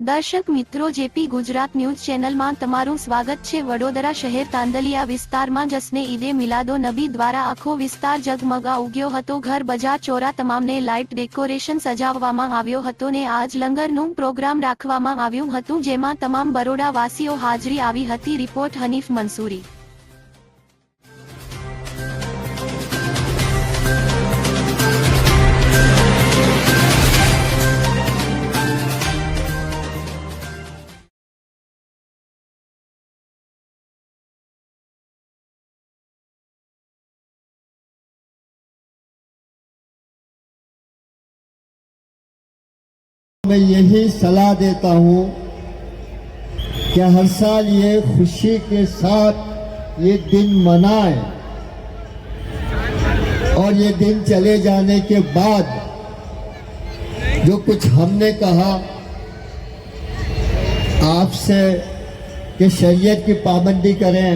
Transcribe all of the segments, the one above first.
દર્શક મિત્રો, JP Gujarat news ચેનલમાં તમારું સ્વાગત છે। વડોદરા શહેર તાંદલિયા વિસ્તારમાં જશ્ને ઈદે મિલાદો નબી દ્વારા આખો વિસ્તાર ઝગમગા ઉગ્યો હતો। ઘર બજાર ચોરા તમામને લાઇટ ડેકોરેશન સજાવવામાં આવ્યો હતો ને આજ લંગરનું પ્રોગ્રામ રાખવામાં આવ્યું હતું, જેમાં તમામ બરોડા વાસીઓ હાજરી આવી હતી। રિપોર્ટ હનીફ મંસૂરી। मैं यही सलाह देता हूँ कि हर साल ये खुशी के साथ ये दिन मनाएं और ये दिन चले जाने के बाद जो कुछ हमने कहा आपसे कि शरीयत की पाबंदी करें,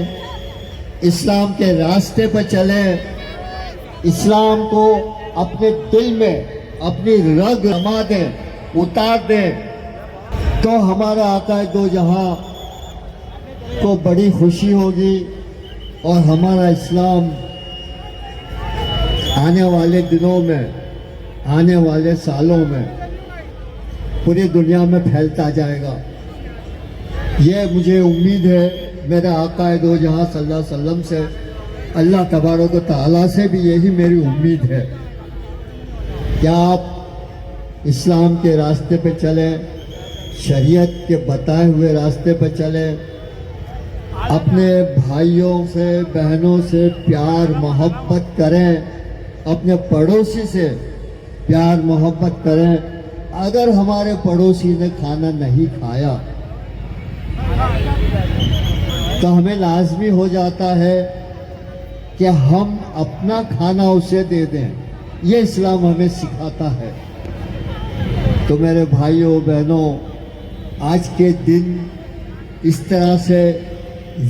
इस्लाम के रास्ते पर चलें, इस्लाम को अपने दिल में अपनी रग रमा दें, उतार दें, तो हमारा आका दो जहां को बड़ी खुशी होगी और हमारा इस्लाम आने वाले दिनों में, आने वाले सालों में पूरी दुनिया में फैलता जाएगा। ये मुझे उम्मीद है मेरे आका दो जहां सल्लल्लाहु अलैहि वसल्लम से, अल्लाह तबारक व तआला से भी यही मेरी उम्मीद है कि आप इस्लाम के रास्ते पे चलें, शरीयत के बताए हुए रास्ते पे चलें, अपने भाइयों से बहनों से प्यार मोहब्बत करें, अपने पड़ोसी से प्यार मोहब्बत करें। अगर हमारे पड़ोसी ने खाना नहीं खाया तो हमें लाजमी हो जाता है कि हम अपना खाना उसे दे दें। ये इस्लाम हमें सिखाता है। तो मेरे भाइयों बहनों, आज के दिन इस तरह से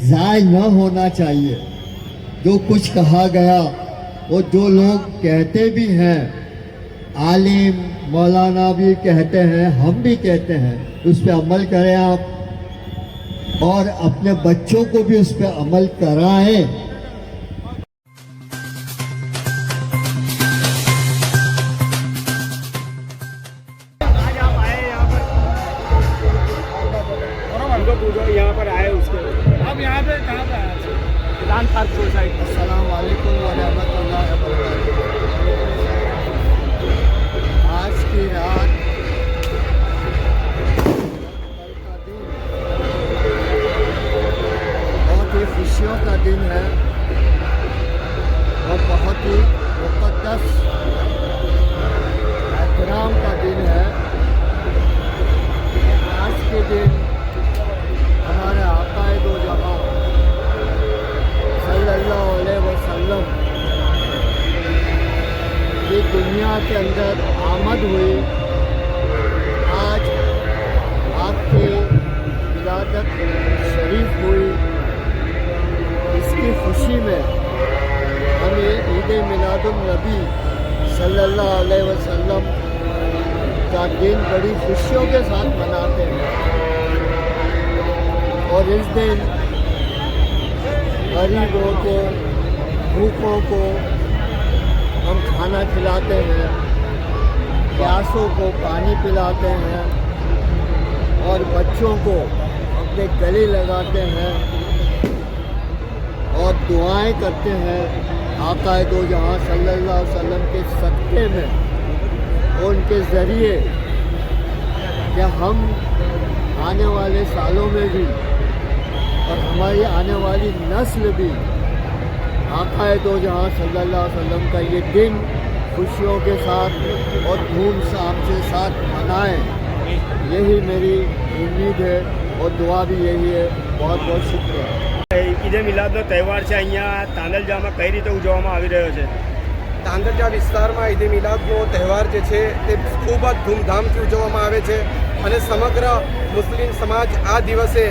ज़ाय न होना चाहिए। जो कुछ कहा गया वो जो लोग कहते भी हैं, आलिम मौलाना भी कहते हैं, हम भी कहते हैं, उस पर अमल करें आप और अपने बच्चों को भी उस पर अमल कराएं। यहाँ पर आए उसके अब यहाँ पे कहाँ पे आए? किसान पार्क सोसाइटी। अस्सलाम वालेकुम व रहमतुल्लाहि व बरकातहू। आज की रात कल का दिन बहुत ही खुशियों का दिन है और बहुत ही मुक़द्दस एहतराम का दिन है। आज के दिन हमारे आका दो जहां सल्लल्लाहु अलैहि वसल्लम की दुनिया के अंदर आमद हुई। आज आपकी विलादत शरीफ हुई। इसकी खुशी में हम ईद मिलादुन नबी सल्लल्लाहु अलैहि वसल्लम का दिन बड़ी खुशियों के साथ मनाते हैं। और इस दिन गरीबों को, भूखों को हम खाना खिलाते हैं, प्यासों को पानी पिलाते हैं और बच्चों को अपने गले लगाते हैं और दुआएं करते हैं आका दो जहां सल्लल्लाहु अलैहि वसल्लम के सदक़े में, उनके ज़रिए कि हम आने वाले सालों में भी और हमारी आने वाली नस्ल भी आका दो जहां सल्लल्लाहु अलैहि वसल्लम का ये दिन खुशियों के साथ और धूमधाम के साथ मनाएं। यही मेरी उम्मीद है और दुआ भी यही है। बहुत बहुत शुक्रिया। ઈદે મિલાદનો તહેવાર છે, અહીંયા તાંદલજામાં કઈ રીતે ઉજવવામાં આવી રહ્યો છે? તાંદલજા વિસ્તારમાં ઈદે મિલાદનો તહેવાર જે છે તે ખૂબ જ ધૂમધામથી ઉજવવામાં આવે છે અને સમગ્ર મુસ્લિમ સમાજ આ દિવસે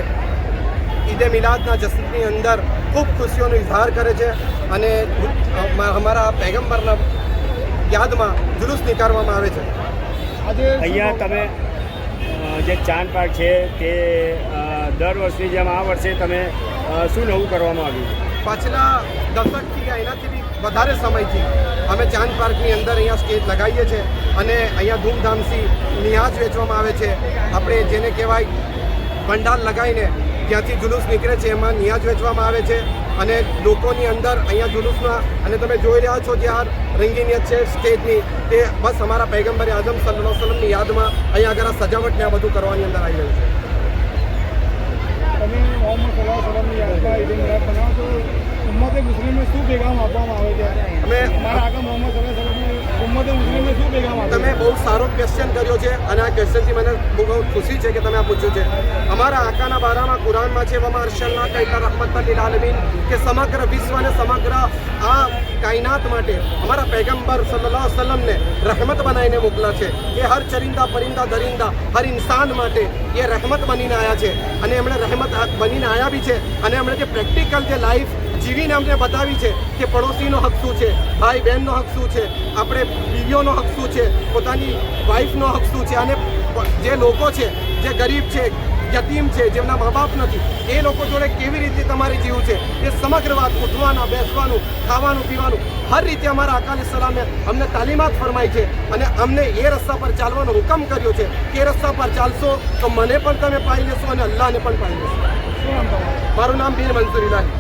ઈદે મિલાદના જશ્નની અંદર ખૂબ ખુશીઓનો ઇઝહાર કરે છે અને અમારા પૈગંબરના યાદમાં જુલુસ નીકાળવામાં આવે છે। અહીંયા તમે જે ચાંદ પાર્ક છે તે દર વર્ષની જેમ આ વર્ષે તમે શું નવું કરવામાં આવ્યું છે? પાછલા દશકથી કે એનાથી બી વધારે સમયથી અમે ચાંદ પાર્કની અંદર અહીંયા સ્ટેજ લગાવીએ છીએ અને અહીંયા ધૂમધામથી નિહાજ વેચવામાં આવે છે. આપણે જેને કહેવાય પંડાલ લગાવીને ત્યાંથી જુલુસ નીકળે છે, એમાં નિહાજ વેચવામાં આવે છે અને લોકોની અંદર અહીંયા જુલુસમાં અને તમે જોઈ રહ્યા છો જે આ રંગીનિયત છે સ્ટેજની, તે બસ અમારા પૈગંબરે આઝમ સલ્લલ્લાહુ અલૈહિ વસલ્લમની યાદમાં અહીંયા આગળ સજાવટને આ બધું કરવાની અંદર આવી રહ્યું છે. તમે મોહમ્મદ સલ્લલ્લાહુ અલૈહિ વસલ્લમની યાદમાં ઈદ મિલાદ બનાવો છો, ઉમ્મતે મુસ્લિમને શું પેગામ આપવામાં આવે છે? અમે અમારા આગળ મોહમ્મદ સલ્લલ્લાહુ અલૈહિ વસલ્લમ ઉમ્મતે મુસ્લિમને શું પેગામ આપે? તમે બહુ સારો ક્વેશ્ચન કર્યો છે અને આ ક્વેશ્ચનથી મને બહુ ખુશી છે કે તમે આ પૂછ્યું છે. અમારા આકાના બારામાં કુરાનમાં છે વમા અરસલના કૈકા રહમતન લિલ આલમીન, કે સમગ્ર વિશ્વ અને સમગ્ર આ કાયનાત માટે અમારા પૈગંબર સલ્લલ્લાહુ અલૈહિ વસલ્લમને રહેમત બનાવીને મોકલા છે. કે હર ચરિંદા પરિંદા દરિંદા હર ઇન્સાન માટે એ રહેમત બનીને આવ્યા છે અને એમણે રહેમત બનીને આવ્યા બી છે અને એમણે જે પ્રેક્ટિકલ જે લાઈફ જીવીને અમને બતાવી છે કે પડોશીનો હક શું છે, ભાઈ બહેનનો હક શું છે, આપણે બીવીઓનો હક શું છે, પોતાની વાઈફનો હક શું છે અને જે લોકો છે જે ગરીબ છે, યતીમ છે, જેમના મા બાપ નથી, એ લોકો જોડે કેવી રીતે તમારે જીવવું છે, એ સમગ્ર વાત ઉઠવાના બેસવાનું ખાવાનું પીવાનું હર રીતે અમારા અકાલી સલામે અમને તાલીમાત ફરમાઈ છે અને અમને એ રસ્તા પર ચાલવાનો હુકમ કર્યો છે કે એ રસ્તા પર ચાલશો તો મને પણ તમે પાઈ લેશો અને અલ્લાહને પણ પાઈ લેશો. મારું નામ બીર મંસૂર ઇલાહી.